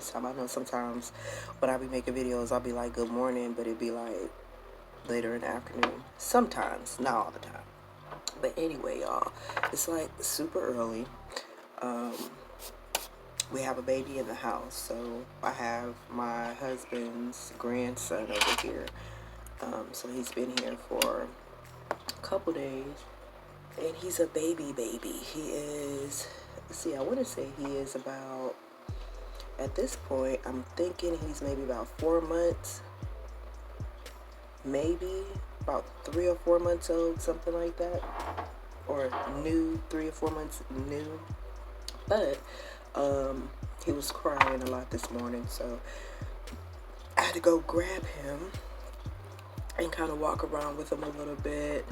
this time. I know sometimes when I be making videos, I'll be like, good morning, but it'd be like later in the afternoon. Sometimes, not all the time. But anyway, y'all, it's like super early. Um, we have a baby in the house, so I have my husband's grandson over here. So he's been here for a couple days, and he's a baby. He is, see, I want to say he is about, at this point, I'm thinking he's maybe about 4 months, maybe about 3 or 4 months old, something like that, or new, 3 or 4 months new. But he was crying a lot this morning, so I had to go grab him and kind of walk around with him a little bit.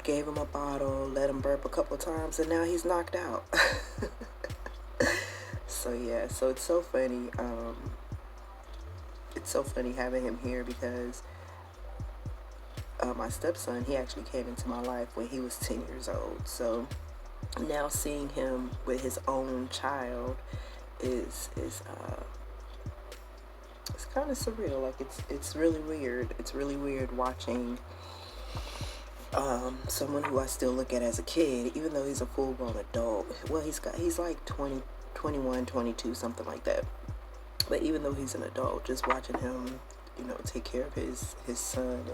Gave him a bottle, let him burp a couple times, and now he's knocked out. So yeah, so it's so funny. It's so funny having him here because my stepson, he actually came into my life when he was 10 years old. So now seeing him with his own child is it's kind of surreal. Like it's really weird. It's really weird watching someone who I still look at as a kid, even though he's a full-grown adult. Well, he's like 20, 21, 22, something like that. But even though he's an adult, just watching him, take care of his son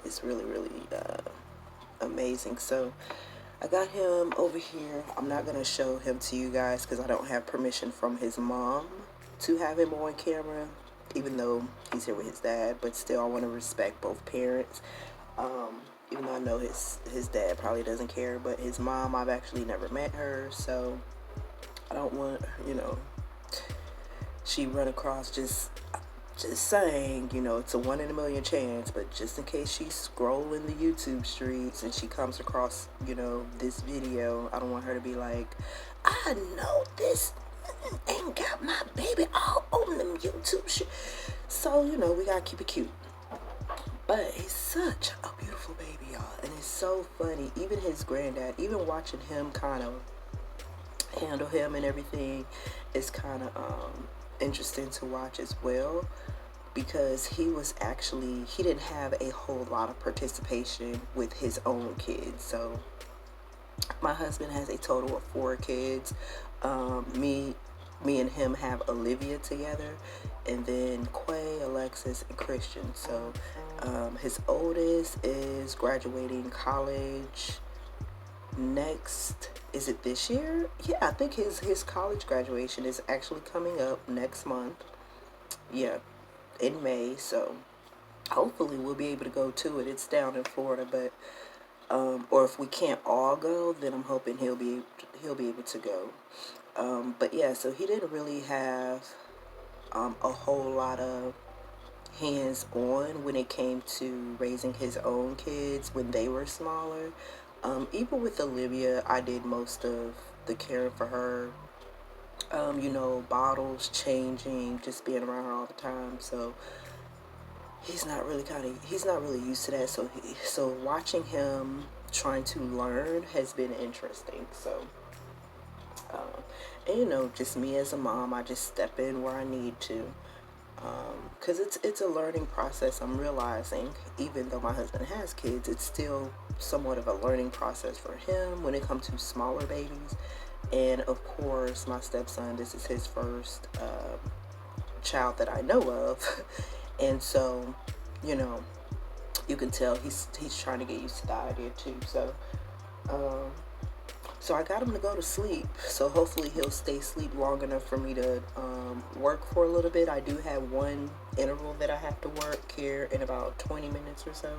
is really, really amazing. So I got him over here. I'm not going to show him to you guys because I don't have permission from his mom to have him on camera, even though he's here with his dad. But still, I want to respect both parents. Even though I know his dad probably doesn't care, but his mom, I've actually never met her, so I don't want, she run across just saying, it's a 1 in a million chance, but just in case she's scrolling the YouTube streets and she comes across, this video, I don't want her to be like, I know this ain't got my baby all on them YouTube shit. So, we gotta keep it cute. But he's such a beautiful baby, y'all. And it's so funny. Even his granddad, even watching him kind of handle him and everything is kind of interesting to watch as well. Because he didn't have a whole lot of participation with his own kids. So my husband has a total of 4 kids. Me and him have Olivia together, and then Quay, Alexis, and Christian. So his oldest is graduating college next, is it this year? Yeah, I think his college graduation is actually coming up next month. Yeah, in May. So hopefully we'll be able to go to it. It's down in Florida, but or if we can't all go, then I'm hoping he'll be able to go. But yeah, so he didn't really have a whole lot of hands-on when it came to raising his own kids when they were smaller. Even with Olivia, I did most of the caring for her. Bottles changing, just being around her all the time. So he's not really used to that. So watching him trying to learn has been interesting. So and just me as a mom, I just step in where I need to, because it's a learning process. I'm realizing, even though my husband has kids, it's still somewhat of a learning process for him when it comes to smaller babies. And of course, my stepson, this is his first child that I know of. And so, you can tell he's trying to get used to the idea too. So I got him to go to sleep. So hopefully he'll stay asleep long enough for me to work for a little bit. I do have one interval that I have to work here in about 20 minutes or so.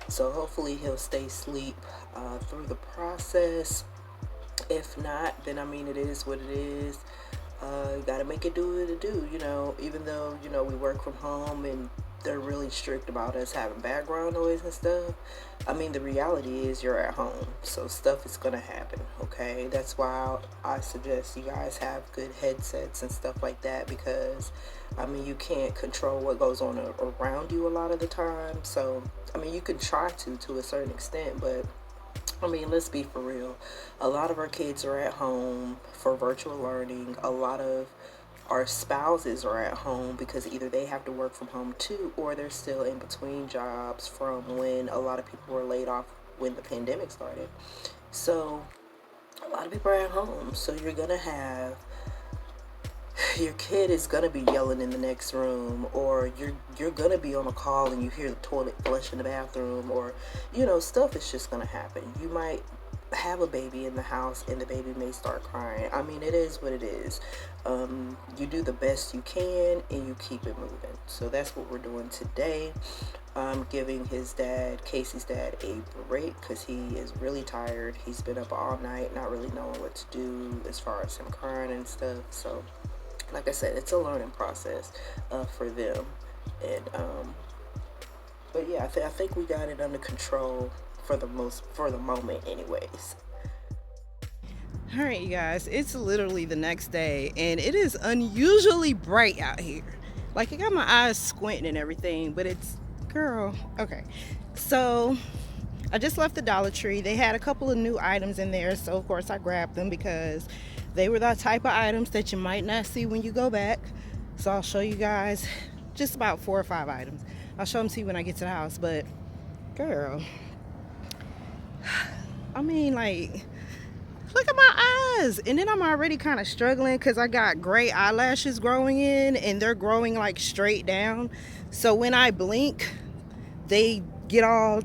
So hopefully he'll stay asleep through the process. If not, then it is what it is. You gotta make it do what it do, even though, we work from home and they're really strict about us having background noise and stuff. The reality is you're at home, so stuff is gonna happen, okay? That's why I suggest you guys have good headsets and stuff like that, because you can't control what goes on around you a lot of the time. So you can try to a certain extent, but let's be for real. A lot of our kids are at home for virtual learning. A lot of our spouses are at home because either they have to work from home too, or they're still in between jobs from when a lot of people were laid off when the pandemic started. So a lot of people are at home. So you're going to have your kid is gonna be yelling in the next room, or you're gonna be on a call and you hear the toilet flush in the bathroom, or stuff is just gonna happen. You might have a baby in the house and the baby may start crying. I mean, it is what it is. You do the best you can and you keep it moving. So that's what we're doing today. Giving Casey's dad, a break because he is really tired. He's been up all night not really knowing what to do as far as him crying and stuff. So like I said, it's a learning process for them. And but yeah, I think we got it under control for the moment anyways. All right, you guys, it's literally the next day and it is unusually bright out here. Like, I got my eyes squinting and everything, but it's, girl, okay. So I just left the Dollar Tree. They had a couple of new items in there, so of course I grabbed them because they were the type of items that you might not see when you go back. So I'll show you guys just about 4 or 5 items. I'll show them to you when I get to the house. But girl, I mean, like, look at my eyes. And then I'm already kind of struggling because I got gray eyelashes growing in and they're growing like straight down. So when I blink, they get all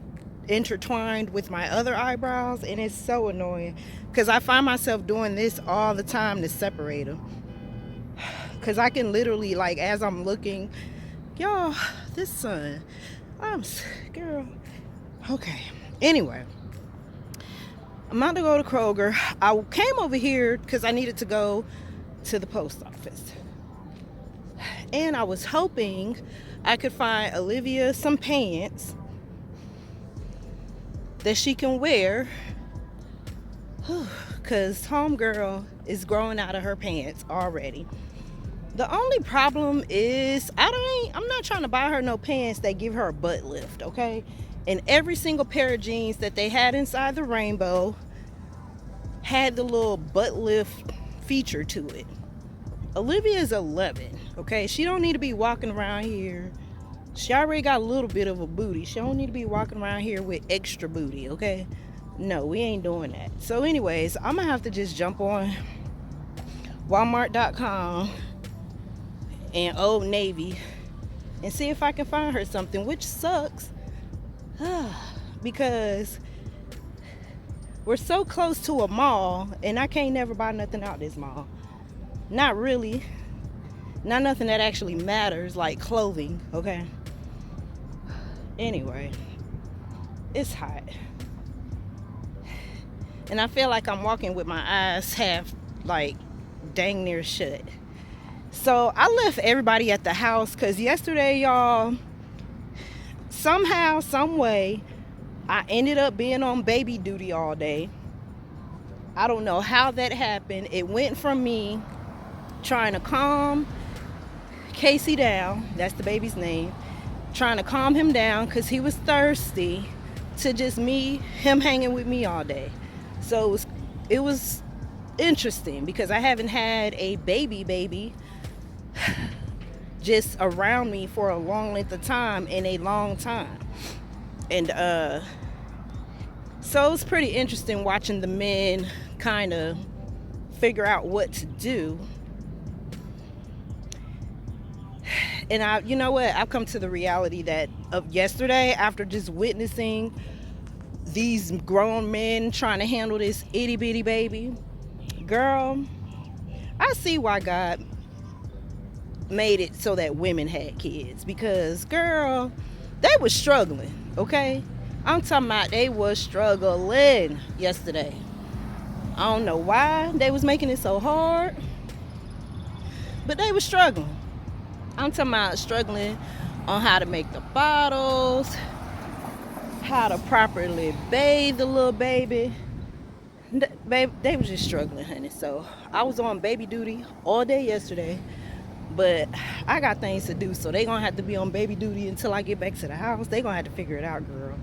intertwined with my other eyebrows, and it's so annoying because I find myself doing this all the time to separate them, because I can literally, like, as I'm looking, y'all, this sun, girl, okay, anyway, I'm about to go to Kroger. I came over here because I needed to go to the post office, and I was hoping I could find Olivia some pants that she can wear, because homegirl is growing out of her pants already. The only problem is I'm not trying to buy her no pants that give her a butt lift, okay? And every single pair of jeans that they had inside the rainbow had the little butt lift feature to it. Olivia is 11, okay? She don't need to be walking around here. She already got a little bit of a booty. She don't need to be walking around here with extra booty, okay? No, we ain't doing that. So anyways, I'm gonna have to just jump on Walmart.com and Old Navy and see if I can find her something, which sucks because we're so close to a mall and I can't never buy nothing out this mall. Not really. Not nothing that actually matters, like clothing, okay? Anyway, it's hot. And I feel like I'm walking with my eyes half, like, dang near shut. So I left everybody at the house because yesterday, y'all, somehow, some way, I ended up being on baby duty all day. I don't know how that happened. It went from me trying to calm Casey down, that's the baby's name, trying to calm him down because he was thirsty, to just him hanging with me all day. So it was interesting because I haven't had a baby just around me for a long length of time in a long time. And so it's pretty interesting watching the men kind of figure out what to do. And you know what? I've come to the reality that of yesterday, after just witnessing these grown men trying to handle this itty bitty baby, girl, I see why God made it so that women had kids, because girl, they was struggling, okay? I'm talking about they was struggling yesterday. I don't know why they was making it so hard, but they was struggling. I'm talking about struggling on how to make the bottles, how to properly bathe the little baby. Baby, they was just struggling, honey. So I was on baby duty all day yesterday, but I got things to do, so they gonna have to be on baby duty until I get back to the house. They gonna have to figure it out, girl,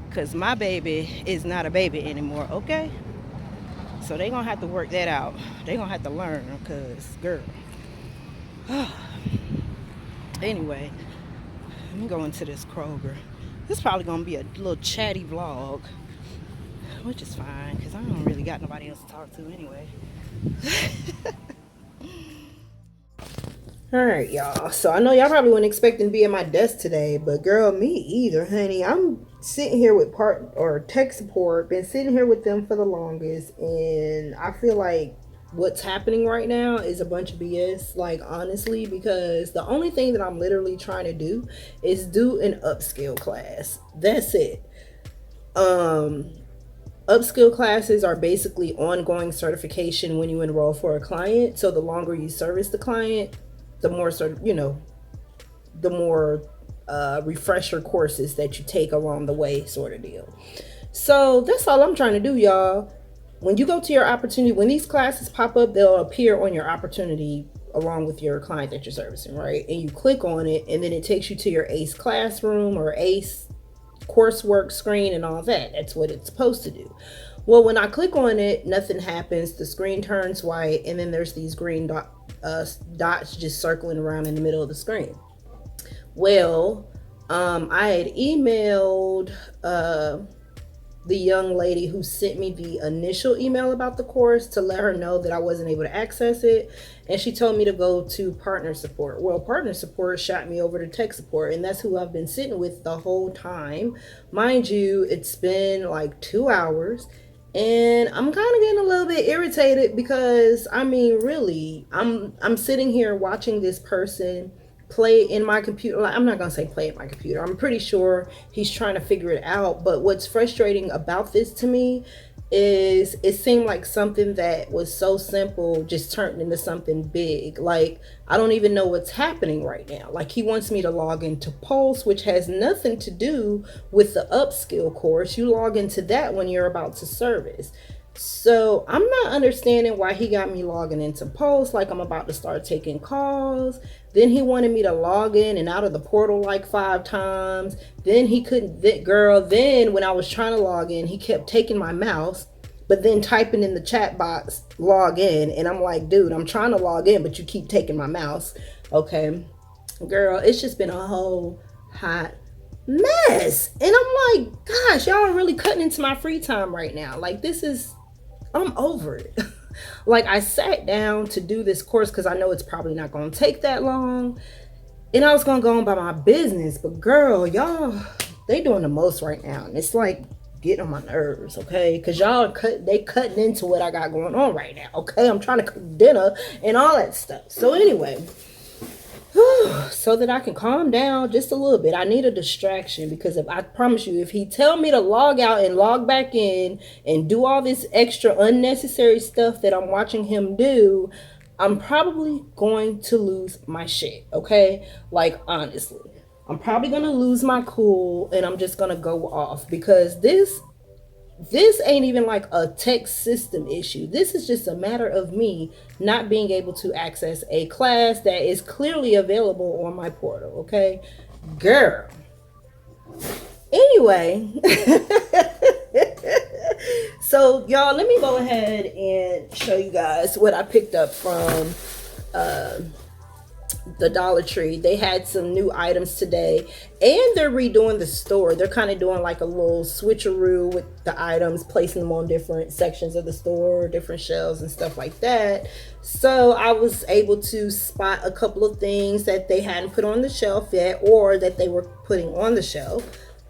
because my baby is not a baby anymore, okay? So they gonna have to work that out. They gonna have to learn, because girl, Anyway, let me go into this Kroger. This is probably gonna be a little chatty vlog, which is fine because I don't really got nobody else to talk to anyway. All right, y'all. So I know y'all probably weren't expecting to be at my desk today, but girl, me either, honey. I'm sitting here with part or tech support. Been sitting here with them for the longest, and I feel like what's happening right now is a bunch of BS. Like honestly, because the only thing that I'm literally trying to do is do an upskill class. That's it. Um, Upskill classes are basically ongoing certification when you enroll for a client. So the longer you service the client, the more the more refresher courses that you take along the way, sort of deal. So that's all I'm trying to do, y'all. When you go to your opportunity, when these classes pop up, they'll appear on your opportunity along with your client that you're servicing, right? And you click on it, and then it takes you to your ACE classroom or ACE coursework screen and all that. That's what it's supposed to do. Well, when I click on it, nothing happens. The screen turns white, and then there's these green dots just circling around in the middle of the screen. Well, I had emailed the young lady who sent me the initial email about the course to let her know that I wasn't able to access it. And she told me to go to partner support. Well, partner support shot me over to tech support, and that's who I've been sitting with the whole time. Mind you, it's been like 2 hours. And I'm kind of getting a little bit irritated because I mean, really, I'm sitting here watching this person play in my computer. Like, I'm not gonna say play in my computer. I'm pretty sure he's trying to figure it out. But what's frustrating about this to me is it seemed like something that was so simple just turned into something big. Like, I don't even know what's happening right now. Like, he wants me to log into Pulse, which has nothing to do with the upskill course. You log into that when you're about to service. So I'm not understanding why he got me logging into Pulse like I'm about to start taking calls. Then he wanted me to log in and out of the portal like 5 times. Then he couldn't, then when I was trying to log in, he kept taking my mouse, but then typing in the chat box, log in. And I'm like, dude, I'm trying to log in, but you keep taking my mouse. Okay, girl, it's just been a whole hot mess. And I'm like, gosh, y'all are really cutting into my free time right now. Like, I'm over it. Like, I sat down to do this course because I know it's probably not going to take that long. And I was going to go on by my business. But girl, y'all, they doing the most right now. And it's like getting on my nerves, okay? Because they cutting into what I got going on right now, okay? I'm trying to cook dinner and all that stuff. So anyway, so that I can calm down just a little bit. I need a distraction because I promise you, if he tell me to log out and log back in and do all this extra unnecessary stuff that I'm watching him do, I'm probably going to lose my shit, okay? Like, honestly, I'm probably going to lose my cool and I'm just going to go off because this ain't even like a tech system issue. This is just a matter of me not being able to access a class that is clearly available on my portal, okay? Girl. Anyway, so y'all, let me go ahead and show you guys what I picked up from the Dollar Tree. They had some new items today and they're redoing the store. They're kind of doing like a little switcheroo with the items, placing them on different sections of the store, different shelves and stuff like that. So I was able to spot a couple of things that they hadn't put on the shelf yet or that they were putting on the shelf.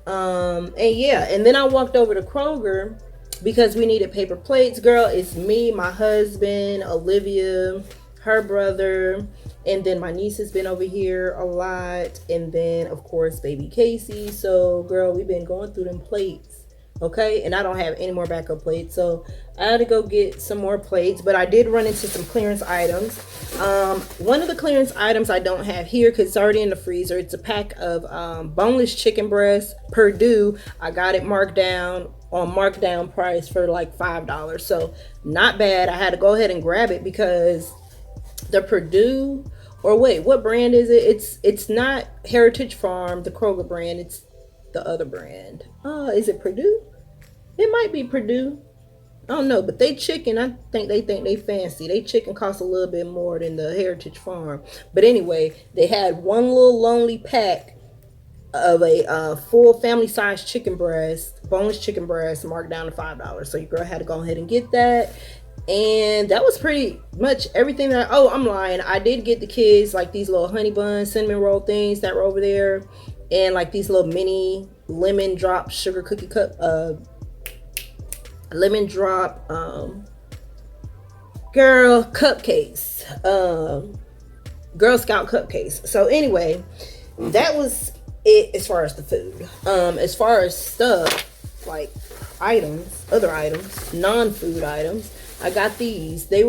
And yeah, and then I walked over to Kroger because we needed paper plates. Girl, it's me, my husband, Olivia, her brother, and then my niece has been over here a lot, and then of course baby Casey. So girl, we've been going through them plates, okay? And I don't have any more backup plates, so I had to go get some more plates. But I did run into some clearance items. One of the clearance items I don't have here because it's already in the freezer. It's a pack of boneless chicken breast, Purdue. I got it marked down on markdown price for like $5, so not bad. I had to go ahead and grab it because the Purdue, or wait, what brand is it? It's not Heritage Farm, the Kroger brand. It's the other brand. Is it Purdue? It might be Purdue. I don't know, but they chicken, I think they fancy. They chicken costs a little bit more than the Heritage Farm. But anyway, they had one little lonely pack of a full family size chicken breast, boneless chicken breast, marked down to $5. So your girl had to go ahead and get that. And that was pretty much everything that. Oh, I'm lying. I did get the kids like these little honey bun, cinnamon roll things that were over there, and like these little mini lemon drop sugar cookie cup, lemon drop, girl cupcakes, Girl Scout cupcakes. So anyway, that was it as far as the food. As far as stuff like items, other items, non-food items, I got these. They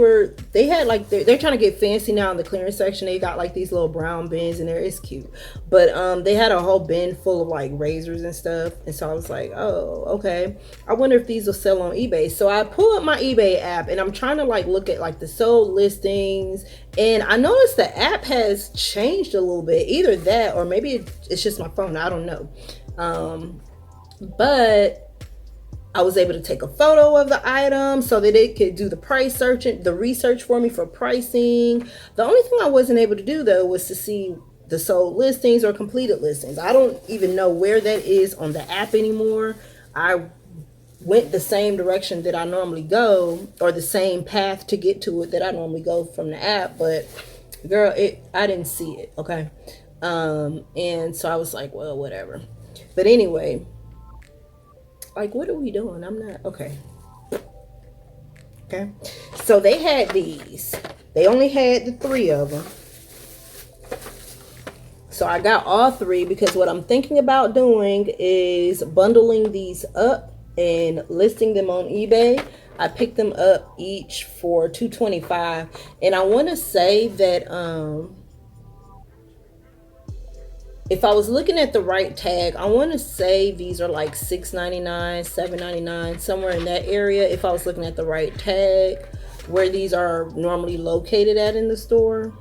had like they're trying to get fancy now in the clearance section. They got like these little brown bins in there. It's cute, but they had a whole bin full of like razors and stuff. And so I was like, oh, okay. I wonder if these will sell on eBay. So I pull up my eBay app and I'm trying to like look at like the sold listings. And I noticed the app has changed a little bit. Either that or maybe it's just my phone. I don't know. But I was able to take a photo of the item so that it could do the price searching, the research for me for pricing. The only thing I wasn't able to do though was to see the sold listings or completed listings. I don't even know where that is on the app anymore. I went the same direction that I normally go, or the same path to get to it that I normally go from the app, but girl, I didn't see it. Okay. And so I was like, well, whatever. But anyway, like, what are we doing? I'm not okay. Okay, so they had these. They only had the 3 of them. So I got all 3 because what I'm thinking about doing is bundling these up and listing them on eBay. I picked them up each for $2.25, and I want to say that if I was looking at the right tag, I want to say these are like $6.99, $7.99, somewhere in that area. If I was looking at the right tag, where these are normally located at in the store.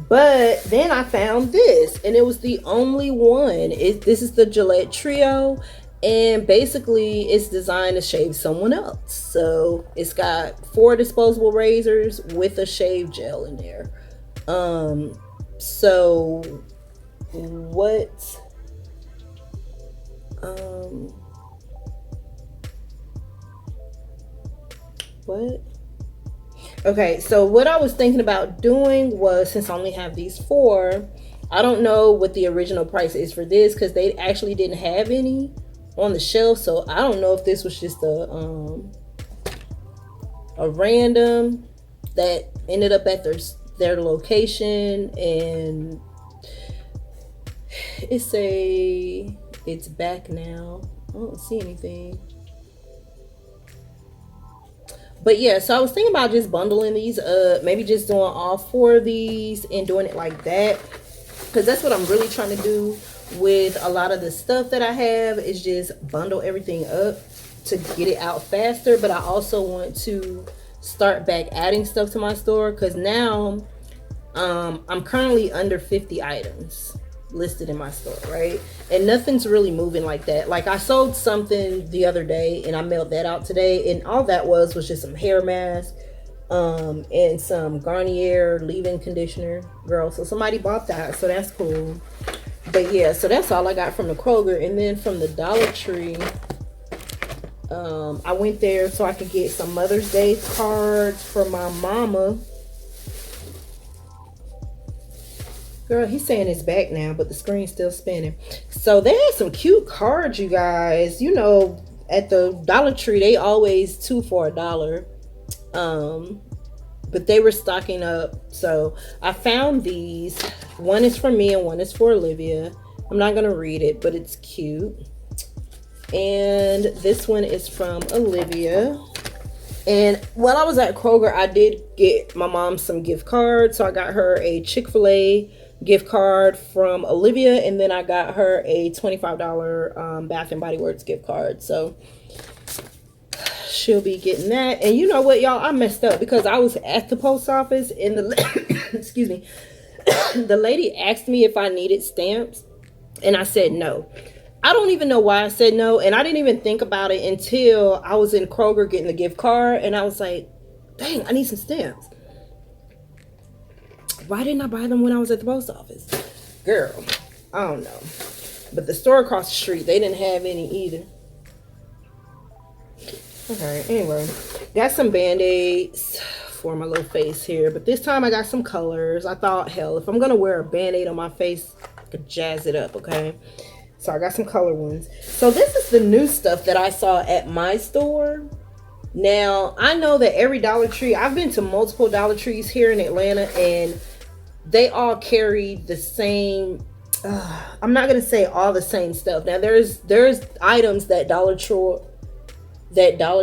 But then I found this, and it was the only one. This is the Gillette Trio, and basically it's designed to shave someone else. So it's got 4 disposable razors with a shave gel in there. So what okay, so what I was thinking about doing was, since I only have these 4, I don't know what the original price is for this because they actually didn't have any on the shelf. So I don't know if this was just a random that ended up at their location, and it's back now. I don't see anything. But yeah, so I was thinking about just bundling these up, maybe just doing all 4 of these and doing it like that, because that's what I'm really trying to do with a lot of the stuff that I have, is just bundle everything up to get it out faster. But I also want to start back adding stuff to my store, because now I'm currently under 50 items listed in my store, right? And nothing's really moving like that. Like, I sold something the other day and I mailed that out today, and all that was just some hair mask and some Garnier leave-in conditioner, girl. So somebody bought that, so that's cool. But yeah, so that's all I got from the Kroger. And then from the Dollar Tree, I went there so I could get some Mother's Day cards for my mama. Girl, he's saying it's back now, but the screen's still spinning. So they had some cute cards, you guys. You know, at the Dollar Tree, they always 2 for $1. But they were stocking up. So I found these. One is for me and one is for Olivia. I'm not going to read it, but it's cute. And this one is from Olivia. And while I was at Kroger, I did get my mom some gift cards. So I got her a Chick-fil-A gift card from Olivia, and then I got her a $25 Bath and Body Works gift card. So she'll be getting that. And you know what, y'all, I messed up because I was at the post office and the excuse me, the lady asked me if I needed stamps, and I said no. I don't even know why I said no, and I didn't even think about it until I was in Kroger getting the gift card, and I was like, "Dang, I need some stamps. Why didn't I buy them when I was at the post office?" Girl, I don't know. But the store across the street, they didn't have any either. Okay, anyway, got some band-aids for my little face here, but this time I got some colors. I thought, hell, if I'm gonna wear a band-aid on my face, I could jazz it up, okay? So I got some color ones. So this is the new stuff that I saw at my store. Now, I know that every Dollar Tree, I've been to multiple Dollar Trees here in Atlanta, and they all carry the same, I'm not gonna say all the same stuff. Now there's items that Dollar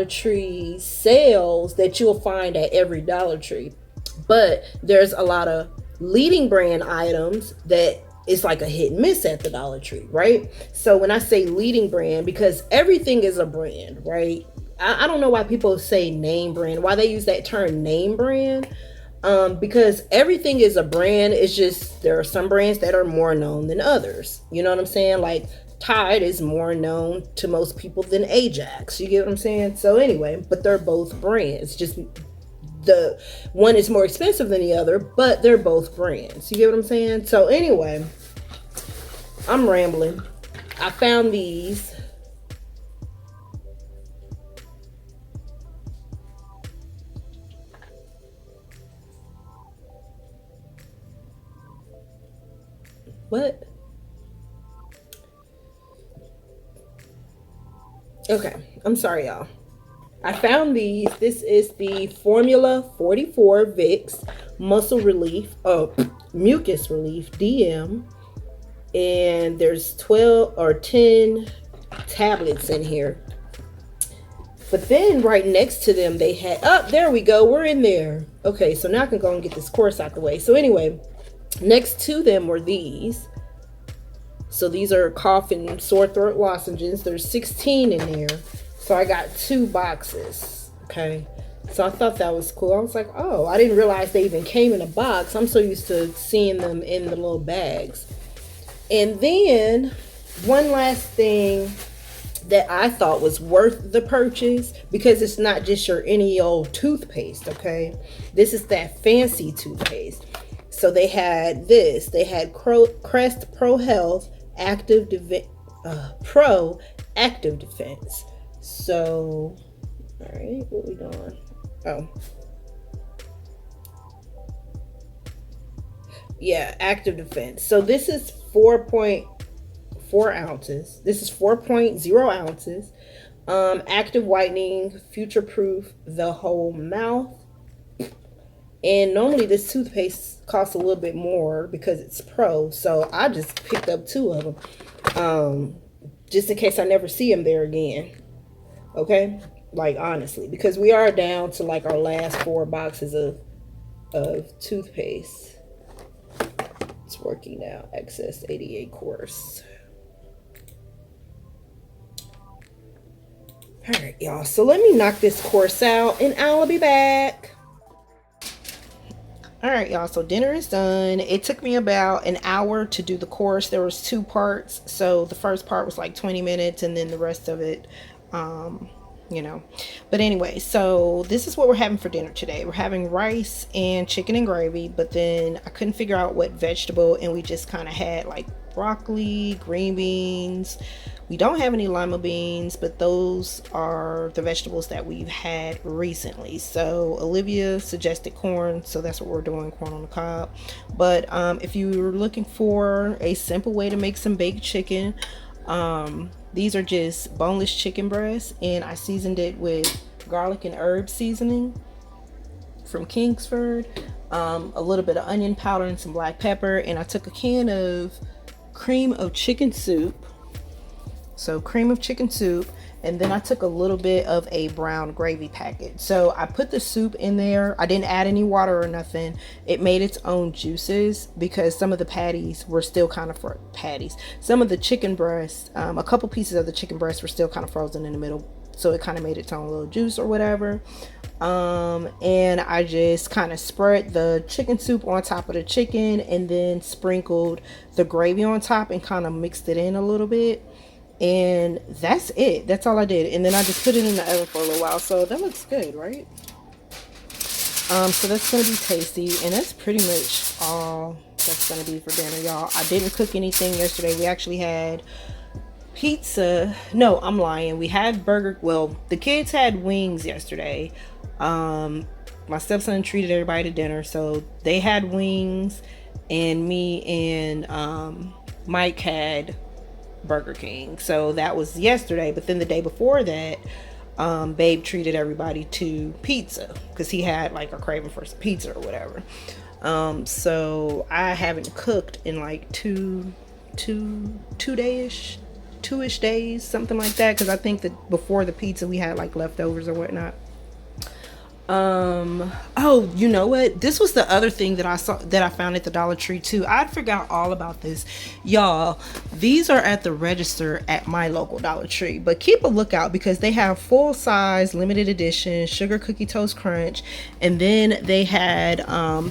Tree sells that you'll find at every Dollar Tree, but there's a lot of leading brand items that is like a hit and miss at the Dollar Tree, right? So when I say leading brand, because everything is a brand, right? I don't know why people say name brand, why they use that term name brand. Because everything is a brand. It's just there are some brands that are more known than others. You know what I'm saying? Like Tide is more known to most people than Ajax. You get what I'm saying? So anyway, but they're both brands. Just the one is more expensive than the other, but they're both brands. You get what I'm saying? So anyway, I'm rambling. I found these. What? Okay, I'm sorry, y'all. I found these. This is the Formula 44 Vicks Muscle Relief, Mucus Relief DM. And there's 12 or 10 tablets in here. But then right next to them, they had, there we go. We're in there. Okay, so now I can go and get this course out the way. So anyway, next to them were these. So these are cough and sore throat lozenges. There's 16 in there. So I got 2 boxes. Okay. So I thought that was cool. I was like, oh, I didn't realize they even came in a box. I'm so used to seeing them in the little bags. And then one last thing that I thought was worth the purchase, because it's not just your any old toothpaste, okay? This is that fancy toothpaste. So they had this. They had Crest Pro Health Pro Active Defense. So, all right, what we doing? Oh. Yeah, Active Defense. So this is 4.4 ounces. This is 4.0 ounces. Active whitening, future proof the whole mouth. And normally this toothpaste costs a little bit more because it's pro. So I just picked up 2 of them. Just in case I never see them there again. Okay? Like honestly. Because we are down to like our last 4 boxes of toothpaste. It's working now. Excess 88 course. Alright, y'all. So let me knock this course out and I'll be back. Alright, y'all. So dinner is done. It took me about an hour to do the course. There was 2 parts. So the first part was like 20 minutes and then the rest of it, you know. But anyway, so this is what we're having for dinner today. We're having rice and chicken and gravy, but then I couldn't figure out what vegetable, and we just kind of had like broccoli, green beans. We don't have any lima beans, but those are the vegetables that we've had recently. So Olivia suggested corn, so that's what we're doing, corn on the cob. But if you're looking for a simple way to make some baked chicken, these are just boneless chicken breasts, and I seasoned it with garlic and herb seasoning from Kingsford, a little bit of onion powder and some black pepper, and I took a can of cream of chicken soup. So cream of chicken soup, and then I took a little bit of a brown gravy packet. So I put the soup in there. I didn't add any water or nothing. It made its own juices because some of the patties were still kind of some of the chicken breasts, a couple pieces of the chicken breasts were still kind of frozen in the middle. So it kind of made its own little juice or whatever. And I just kind of spread the chicken soup on top of the chicken and then sprinkled the gravy on top and kind of mixed it in a little bit. And that's it. That's all I did. And then I just put it in the oven for a little while. So that looks good, right? So that's gonna be tasty, and that's pretty much all that's gonna be for dinner, y'all. I didn't cook anything yesterday. We actually had pizza. No, I'm lying. We had burger. Well, the kids had wings yesterday. My stepson treated everybody to dinner, so they had wings, and me and Mike had Burger King. So that was yesterday. But then the day before that, Babe treated everybody to pizza because he had like a craving for some pizza or whatever. So I haven't cooked in like two days, 2-ish days, something like that. Because I think that before the pizza we had like leftovers or whatnot. Oh, you know what? This was the other thing that I saw that I found at the Dollar Tree too. I'd forgot all about this. Y'all, these are at the register at my local Dollar Tree, but keep a lookout because they have full size limited edition sugar cookie toast crunch, and then they had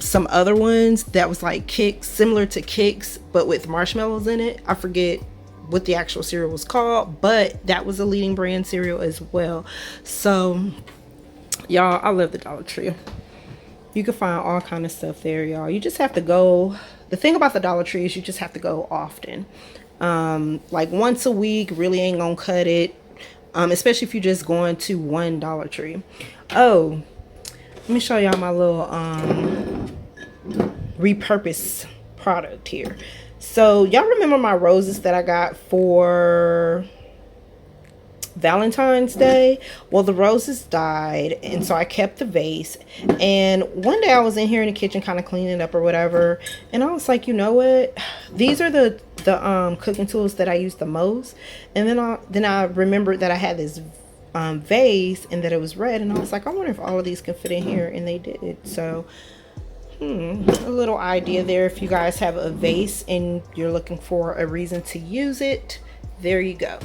some other ones that was like Kicks, similar to Kicks but with marshmallows in it. I forget what the actual cereal was called, but that was a leading brand cereal as well. So y'all, I love the Dollar Tree. You can find all kind of stuff there, y'all. You just have to go. The thing about the Dollar Tree is you just have to go often. Like once a week really ain't gonna cut it. Especially if you're just going to one Dollar Tree. Oh, let me show y'all my little repurposed product here. So y'all remember my roses that I got for Valentine's Day? Well, the roses died, and so I kept the vase. And one day I was in here in the kitchen kind of cleaning up or whatever, and I was like, you know what, these are the cooking tools that I use the most. And then I remembered that I had this vase and that it was red, and I was like, I wonder if all of these can fit in here, and they did. So a little idea there. If you guys have a vase and you're looking for a reason to use it, there you go.